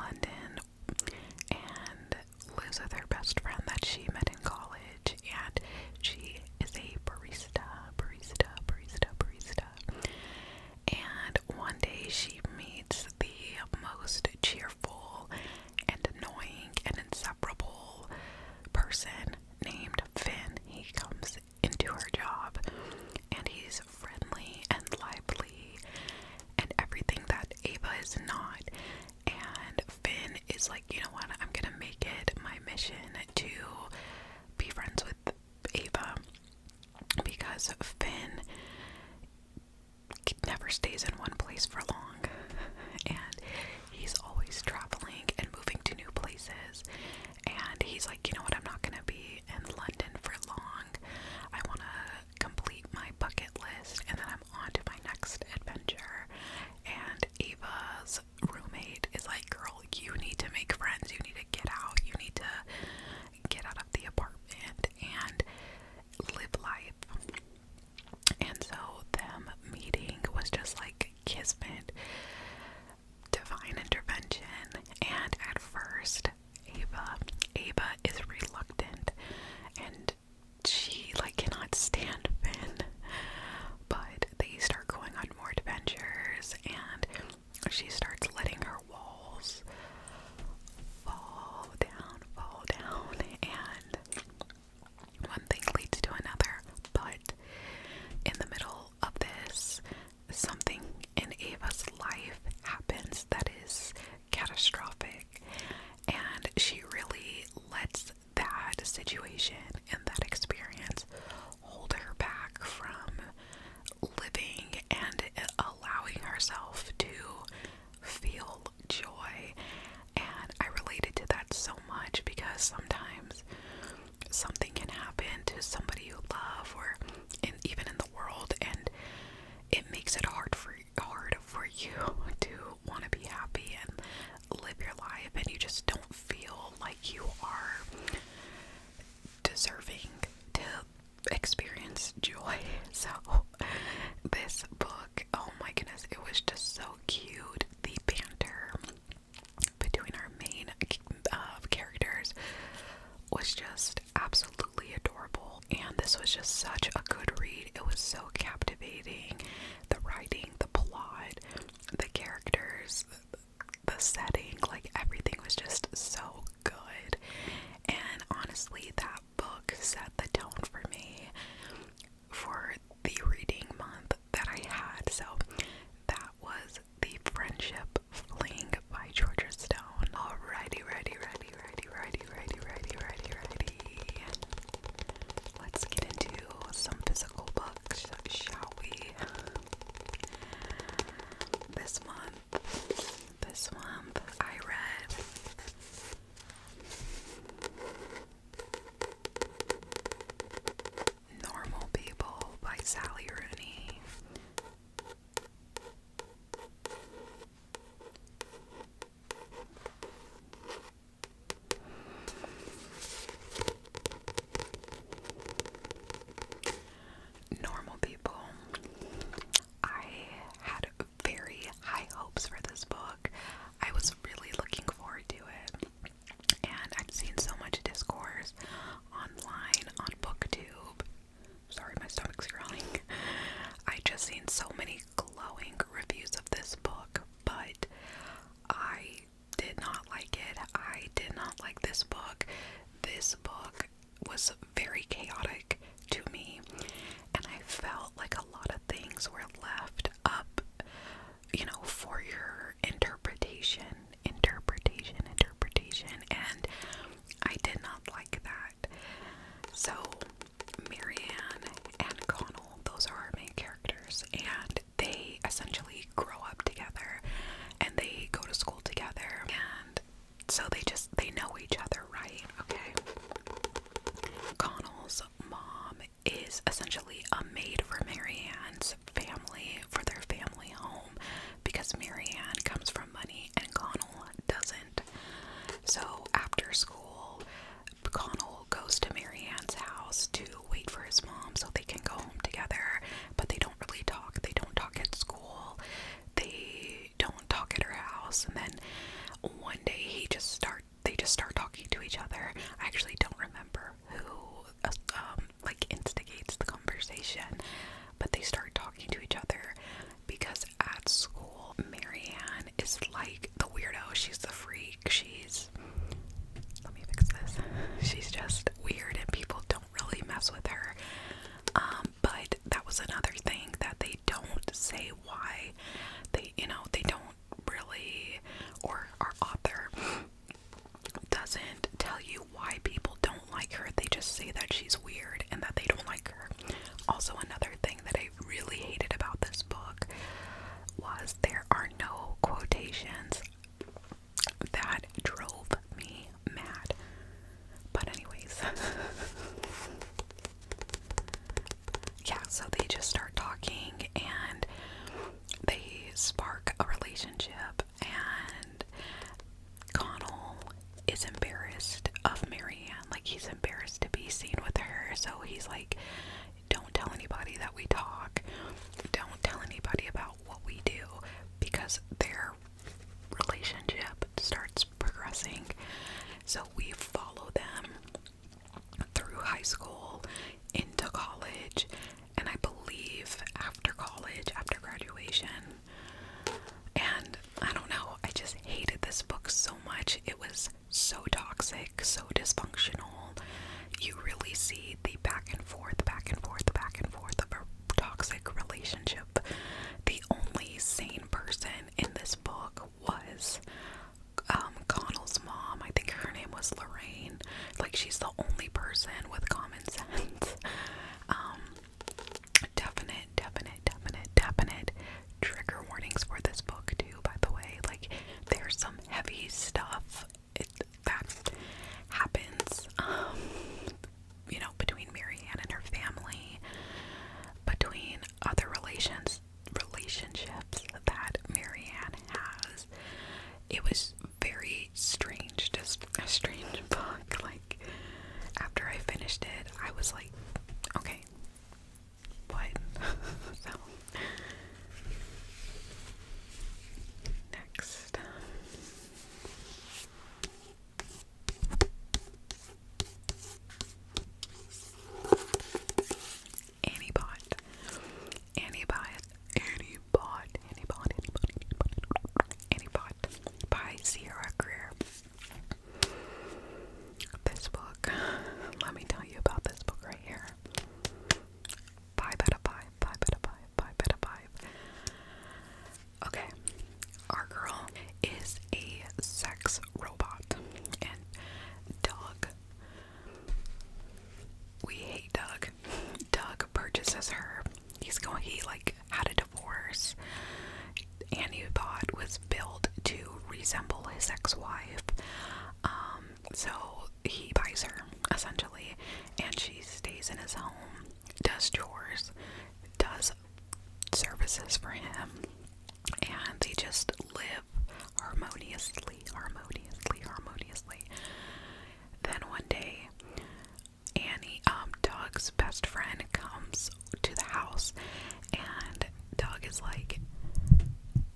London and lives with her best friend that she met in college, and she is a barista. And one day she meets the most cheerful and annoying and inseparable person named Finn. He comes into her job and he's friendly and lively and everything that Ava is not. And Finn is like, you know what, I'm gonna make it my mission to be friends with Ava, because Finn never stays in one place for long, and he's always traveling and moving to new places. And he's like, you know what, I'm not gonna be in London for long. I want to complete my bucket list and then I'm on to my next adventure. And Ava's roommate is like, girl, you need to make friends, you need to get out, you need to get out of the apartment and live life. And so them meeting was just like kismet, divine intervention. And at first Ava is reluctant and she like cannot stand Finn, but they start going on more adventures and she starts letting her walls fall down, and one thing leads to another. But in the middle of this, something in Ava's life happens that is catastrophic, and she really lets that situation and that experience hold her back from living and allowing herself to feel joy. And I related to that so much, because sometimes something can happen to somebody you love or even in the world, and it makes it hard for you to want to be happy and live your life, and you just don't feel like you are deserving to experience joy. So this book, oh my goodness, it was just so cute. The banter between our main characters was just absolutely adorable, and this was just such a good read. It was so captivating. The writing, the plot, the characters, the setting, like everything was just so good. And honestly, that book set the tone for me for the reading month that I had. So that was The Friendship Fling by Georgia Stone. Alrighty, ready. Let's get into some physical books, shall we? This month I read Normal People by Sally Rooney. Normal People. I had very high hopes for this book. I was really looking forward to it, and I'd seen so much discourse online on BookTube. Sorry, my stomach's growling. I just seen so many glowing reviews of this book, but I did not like it. I did not like this book. This book was very chaotic to me, and I felt like a lot of things were left up, for your interpretation, and I did not like that. So, Marianne and Connell, those are our main characters, and they essentially grow up together, and they go to school together, and so they know each other, right? Okay. Connell's mom is essentially a maid for Marianne's family, for their family home, because Marianne comes from money and Connell doesn't. So after school, Connell goes to Marianne's house to wait for his mom so they can go home together, but they don't really talk. They don't talk at school. They don't talk at her house. And then one day is embarrassed of Marianne. Like, he's embarrassed to be seen with her, so he's like, don't tell anybody that we talk. Don't tell anybody about what we do, because their relationship starts progressing. So we follow them through high school, into college, and I believe after college, after graduation. And I don't know, I just hated this book so much. It was so toxic, so dysfunctional. You really see the back and forth of a toxic relationship. The only sane person in this book was Connell's mom. I think her name was Lorraine. Like, she's the only person with common sense. Definite trigger warnings for this book too, by the way. Like, there's some heavy stuff that happens, between Marianne and her family, between other relationships that Marianne has. It was very strange, just a strange book. Like, after I finished it, I was like, okay, what? So, next. Anybot by Sierra Greer. This book, let me tell you about this book right here. 5 out of 5, 5 out of 5, 5 out of 5. Okay, our girl is a sex robot, and Doug, we hate Doug. Doug purchases her. He had a divorce. Annie-bot was built to resemble his ex-wife. So he buys her, essentially, and she stays in his home, does chores, does services for him, and they just live harmoniously. Then one day, Doug's best friend comes to the house, and Doug is like,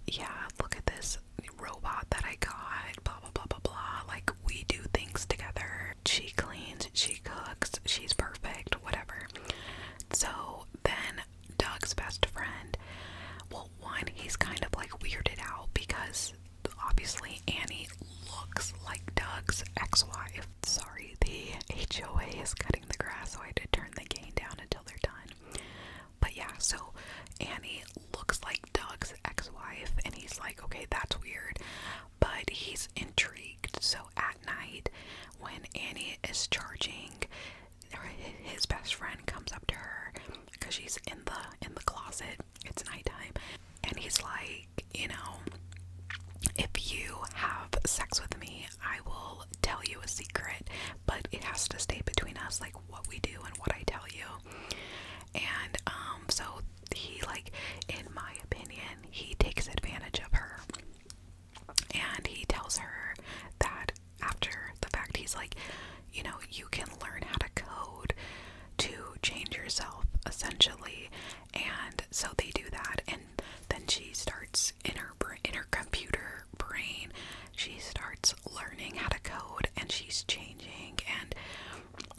yeah, look at this robot that I got, blah, blah, blah, blah, blah. Like, we do things together. She cleans, she cooks, she's perfect, whatever. So then Doug's best friend, well, one, he's kind of like weirded out because obviously Annie looks like Doug's ex-wife. Sorry, the HOA is cutting the grass, so I had to turn the gain down until they're done. But yeah, so Annie looks like Doug's ex-wife, and he's like, okay, that's weird, but he's intrigued. So at night, when Annie is charging, his best friend comes up to her because she's in the closet. It's nighttime, and he's like, if you have sex with me, I will tell you a secret, but it has to stay between us, like what we do and what I tell you. And so he, in my opinion, he takes advantage of her, and he tells her that after the fact, he's like, you can learn how to code to change yourself, essentially. And so they do that, and then she starts in her computer brain, she starts learning how to code, and she's changing, and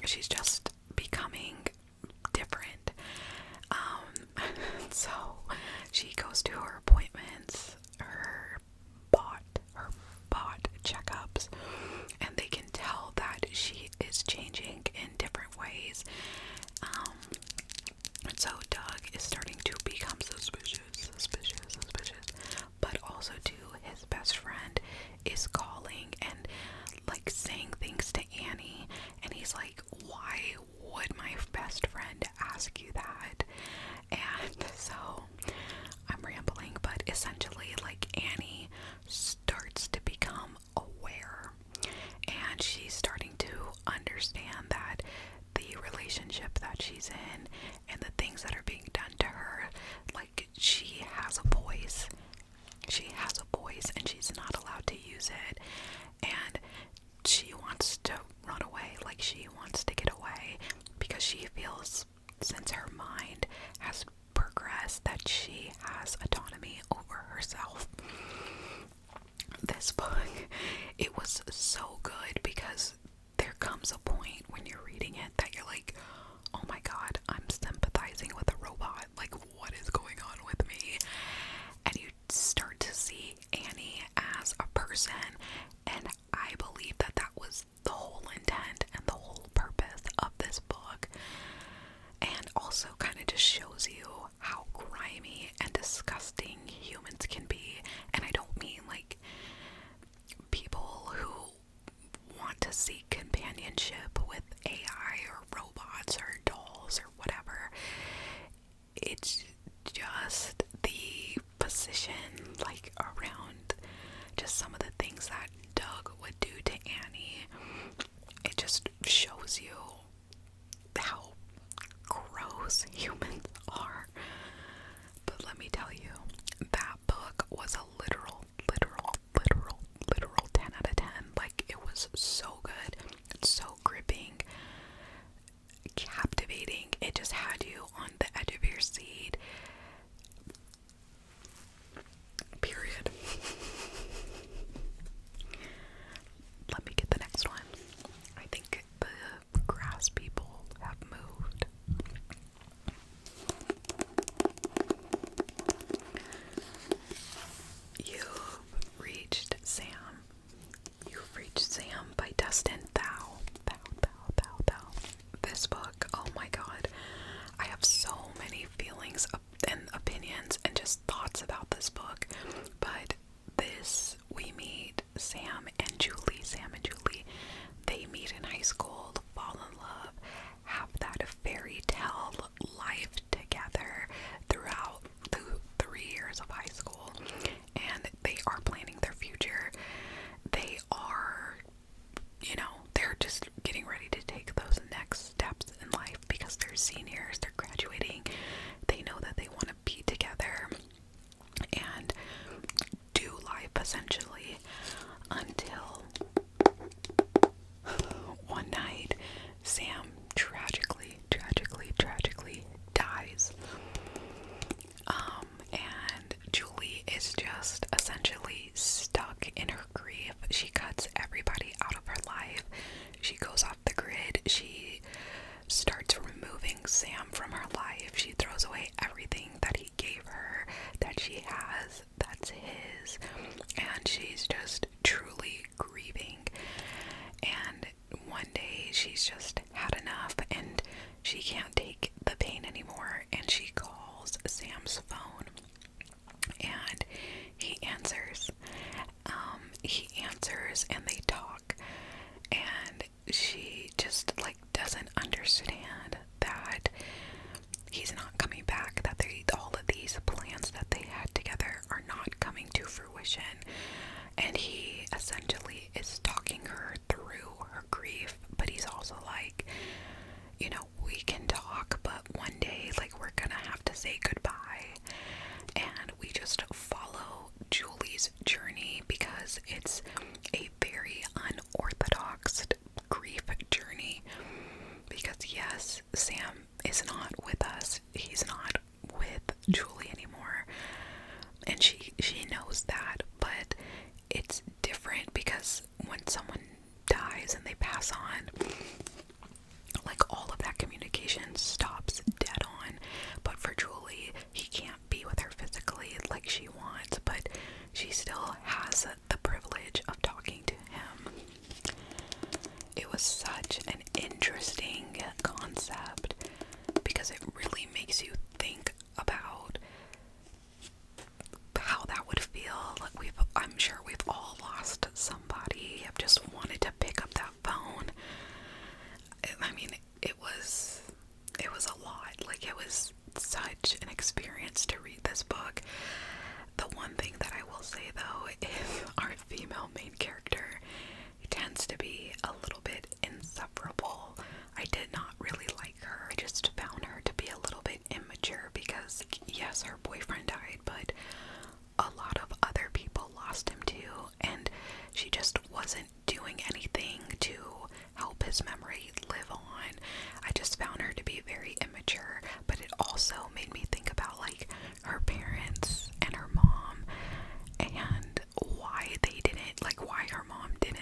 she's just becoming different. So she goes to her appointments, her bot checkups, and they can tell that she is changing in different ways. And so Doug is starting to become suspicious. it was so good because there comes a point when you're reading it that you're like, oh my god, I'm sympathizing with a robot. Like, what is going on with me? And you start to see Annie as a person, and I believe that that was the whole intent and the whole purpose of this book. And also kind of just shows you how grimy and disgusting humans can be. And I don't mean like people who want to seek companionship with AI or robots or dolls or whatever. It's just the position, like, around just some of the things that Doug would do to Annie. It just shows you how gross humans are. But let me tell you, that book was a literal 10 out of 10. Like, it was so good, so gripping, captivating. It just had you on the edge of your seat. Period. Let me get the next one. I think the grass people have moved. You've reached Sam. You've reached Sam by Dustin Thou. This book, oh my god. I have so many feelings and opinions and just thoughts about this book. But we meet Sam and Julie. They meet in high school, fall in love, have that fairy tale life together throughout the 3 years of high school. And they are planning their future. They are, they're just getting ready to take those next steps in life because they're seniors, they're graduating. They know that they want to be together and do life essentially until one night Sam tragically dies. And Julie is just essentially stuck in her grief. She cuts everybody out of her life. She goes off the grid. She starts removing Sam from her life. She throws away everything that he gave her, that she has, that's his. And she's just truly grieving. And one day she's just had enough and she can't take the pain anymore, and she calls Sam's phone and he answers. And they talk, and she just like doesn't understand that he's not coming back, that all of these plans that they had together are not coming to fruition. And he essentially is talking her through her grief, but he's also like, we can talk, but one day, like, we're gonna have to say goodbye. And we just follow Julie's journey because it's a very unorthodox grief journey. Because yes, Sam is not with us. He's not with Julie anymore. And she knows that, but it's different because when someone dies and they pass on, like, all of that communication stops dead on. But for Julie, he can't be with her physically like she wants, but she still has the privilege of talking to him. It was such an interesting concept because it really makes you think about how that would feel. Like, I'm sure we've all lost somebody. I've just wanted to pick up that phone. I mean, it was a lot. Like, it was such an experience to read this book. The one thing that I will say, though, is our female main character tends to be a little bit insufferable. I did not really like her. I just found her to be a little bit immature because, yes, her boyfriend died, but a lot of other people lost him too, and she just wasn't doing anything to help his memory live on. I just found her to be very immature, but it also made me think about, like, her parents and her mom and why her mom didn't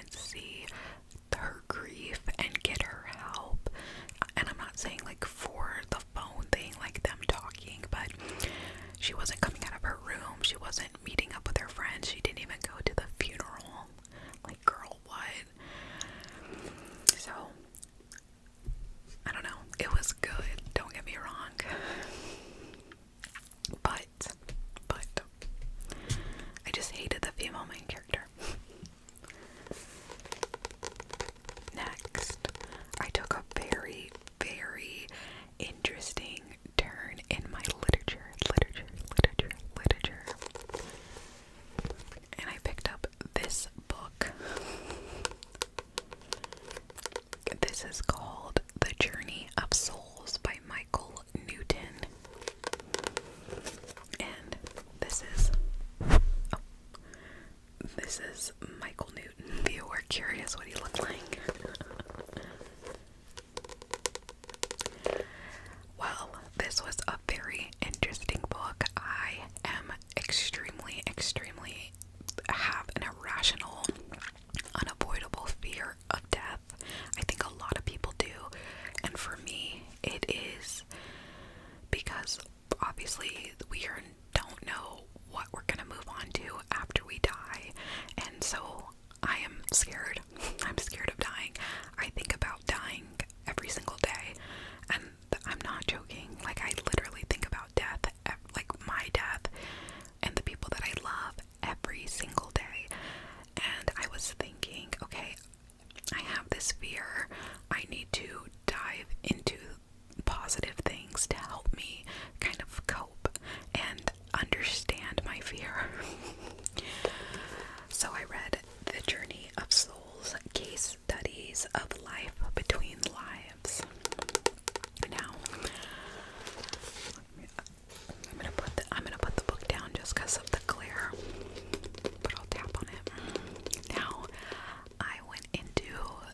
is what he looked like. Well, this was a very interesting book. I am extremely have an irrational, unavoidable fear of death. I think a lot of people do, and for me, it is because obviously don't know what we're gonna move on to after we die, and so I am scared. I'm scared of dying. I think about dying every single day, and I'm not joking. Like, I literally think about death, like my death, and the people that I love every single day. And I was thinking, okay, I have this fear. I need to dive into positive things to help me kind of cope and understand my fear. So I read The Journey of Souls, Case Studies of Life Between Lives. Now, I'm gonna put the book down just because of the glare, but I'll tap on it. Now, I went into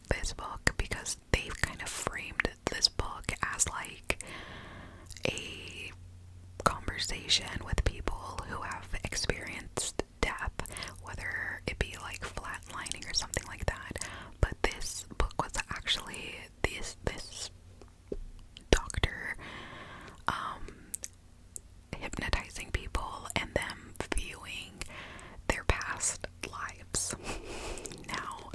this book because they've kind of framed this book as like a conversation with people who have experienced death, whether it be like flatlining or something like that. But this book was actually this doctor hypnotizing people and them viewing their past lives. Now,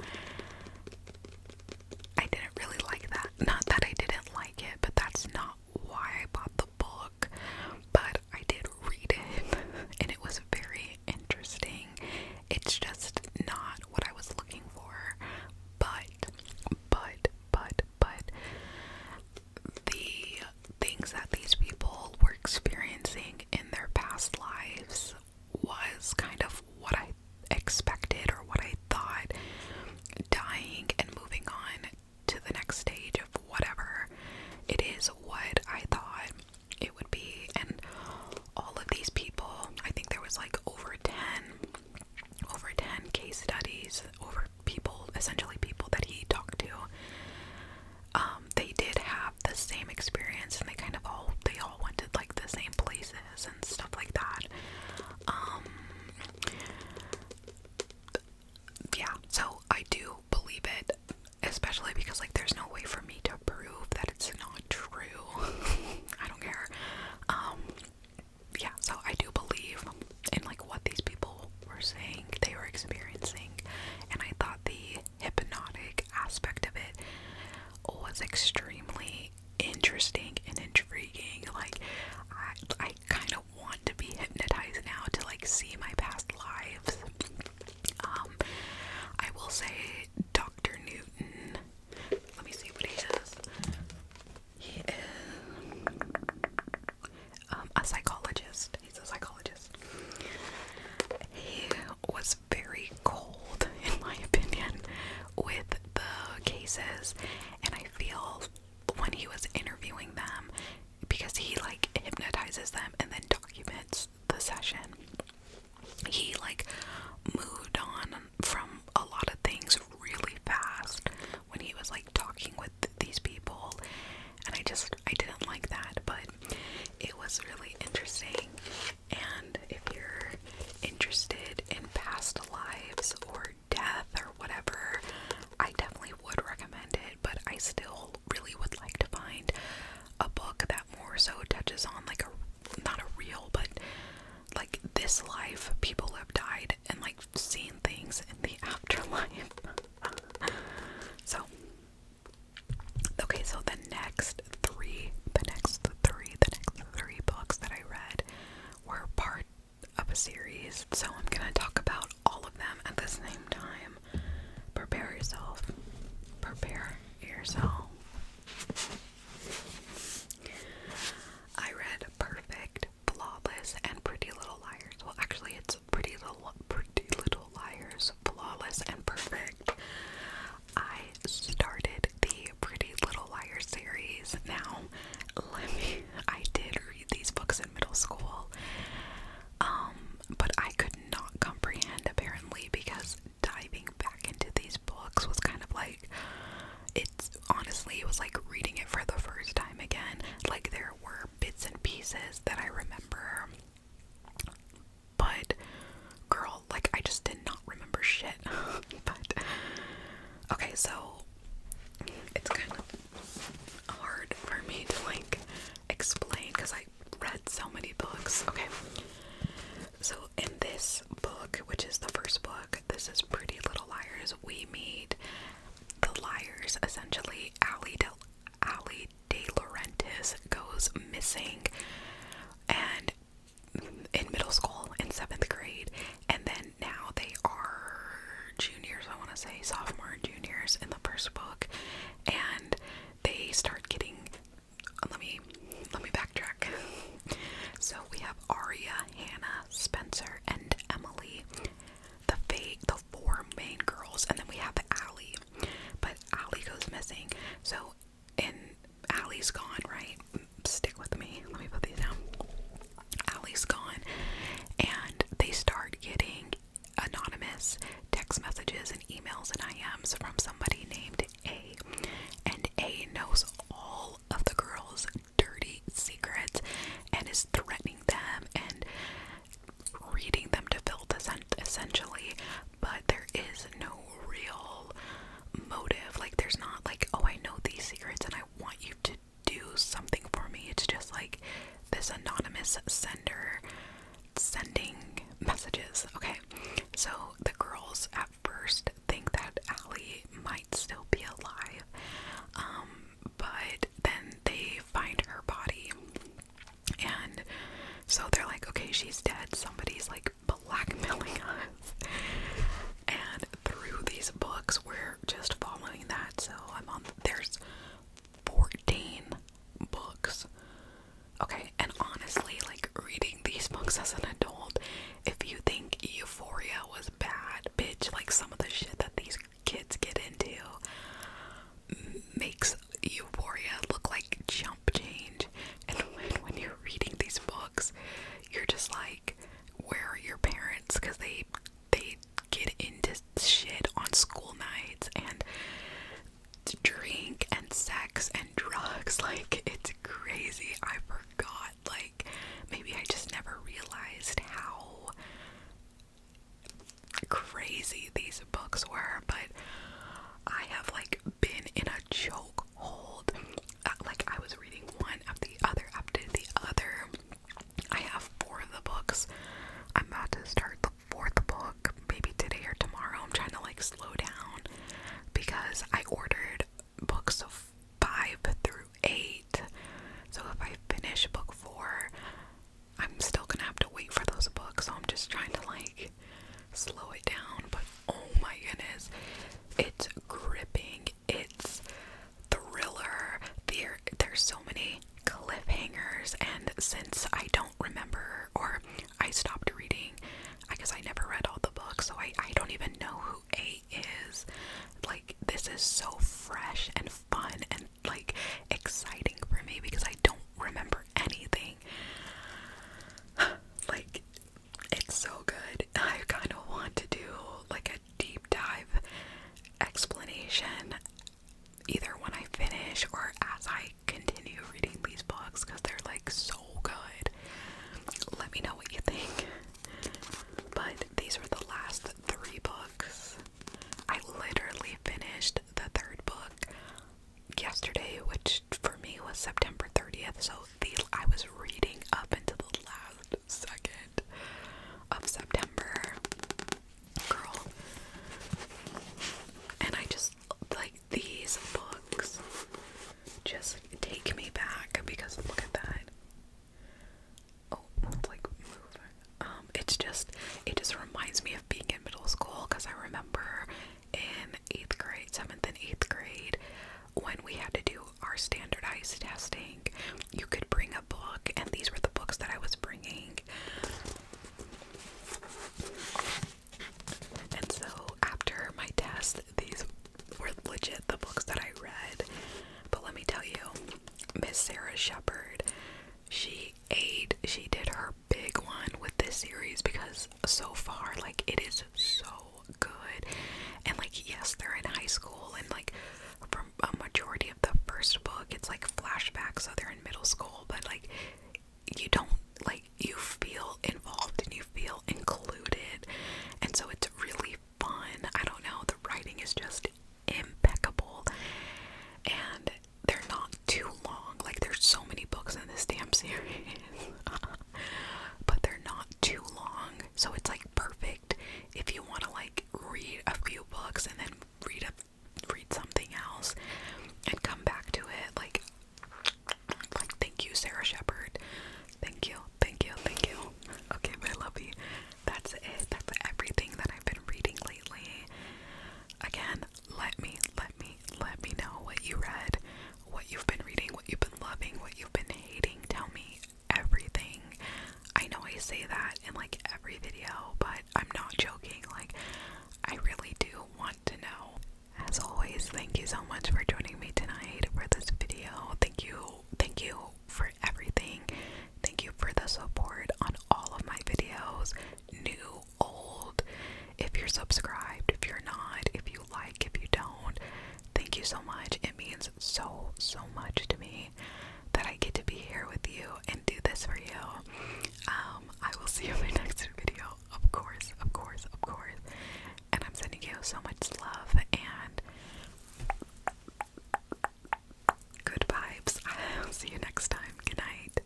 I didn't really like that. Not that I didn't like it, but that's not why I bought the book. But I did read it, and it was very interesting. It's just not what I was looking for. But the things that these people were experiencing in their past lives was kind of what I expected, or what I thought dying and moving on to the next stage of whatever it is, what I thought it would be. And all of these people, I think there was like over 10 case studies, over people, essentially people that he talked to. They did have the same experience, and they all went to like the same places and stuff like that. Yeah, so I do believe it, especially because like there's no way for me to prove that it's not true. I don't care. Yeah, so I do believe in like what these people were saying they were experiencing, and I thought the hypnotic aspect of it was extremely interesting and intriguing. Like, I kind of want to be hypnotized now to like see my past lives. I will say Dr. Newton, let me see what he is. He is a psychologist. He's a psychologist. He was very cold, in my opinion, with the cases, and I feel when he was interviewing them, because he like hypnotizes them and then documents the session, he like moved on from a lot of things really fast when he was like talking with these people, and I didn't like that. But it was really interesting. And if you're interested in past lives or death or whatever, I definitely would recommend it. But I still really would like to find a book that more so touches on like not a real, but like this life, people have died and like seen things in the afterlife. So okay, so the next three books that I read were part of a series, so I'm gonna talk about all of them at the same time. Prepare yourself. I read Perfect, Flawless, and Pretty Little Liars. Well, actually, it's Pretty Little Liars, Flawless, and Perfect. I started the Pretty Little Liars series. Now, I did read these books in middle school, but I could not comprehend, apparently, because diving back into these books was kind was like reading it for the first time again. Like there were bits and pieces that I remember, but girl, like I just did not remember shit. But okay, so it's kind of hard for me to like explain because I read so many books. Okay, so in this book, which is the first book, this is Pretty Little Liars, we meet the liars. Essentially, Allie De Laurentiis goes missing, and in middle school, in 7th grade, and then now they are juniors, I want to say sophomore and juniors in the first book, and they start getting, let me backtrack. So we have Aria, Hannah, Spencer, and Emily, the 4 main girls, and then we have Allie, but Allie goes missing. So Allie's gone, right? Stick with me, let me put these down. Allie's gone, and they start getting anonymous text messages and emails and IMs from somebody named A, and A knows all of the girls' dirty secrets and is threatening them and reading them to filth, essentially. But there is no real motive. Like there's not like, oh, I know these secrets and I want you to do something for me. It's just like this anonymous sender sending messages. Okay, so the girls at first think that Allie might still be alive, but then they find her body, and so they're like, okay, she's dead, somebody's like blackmailing us. And through these books we're just following that. So there's 14 books. Okay, and honestly, like reading these books as an adult, if you think Euphoria was bad, bitch, like some of the shit that these kids get into makes Euphoria look like jump change. And when you're reading these books, you're just like, where are your parents? Because they get into shit on school nights and drink and sex and drugs. Like it's crazy. I forgot, like maybe I just never realized how crazy these books were. But I have like been in a chokehold. Like I was reading one after the other after the other. I have 4 of the books. I'm about to start the 4th book maybe today or tomorrow. I'm trying to like slow down because I ordered books 5 through 8. So if I finish book 4, I'm still gonna have to wait for those books. So I'm just trying to like slow it down. But oh my goodness, it's gripping. It's thriller. There's so many cliffhangers, and since I don't remember, or I stopped reading, I guess I never read all the books, so I don't even know who A is. Like this is so fresh and fun and like exciting for me because I don't remember anything. Like it's so good. I kind of want to do like a deep dive explanation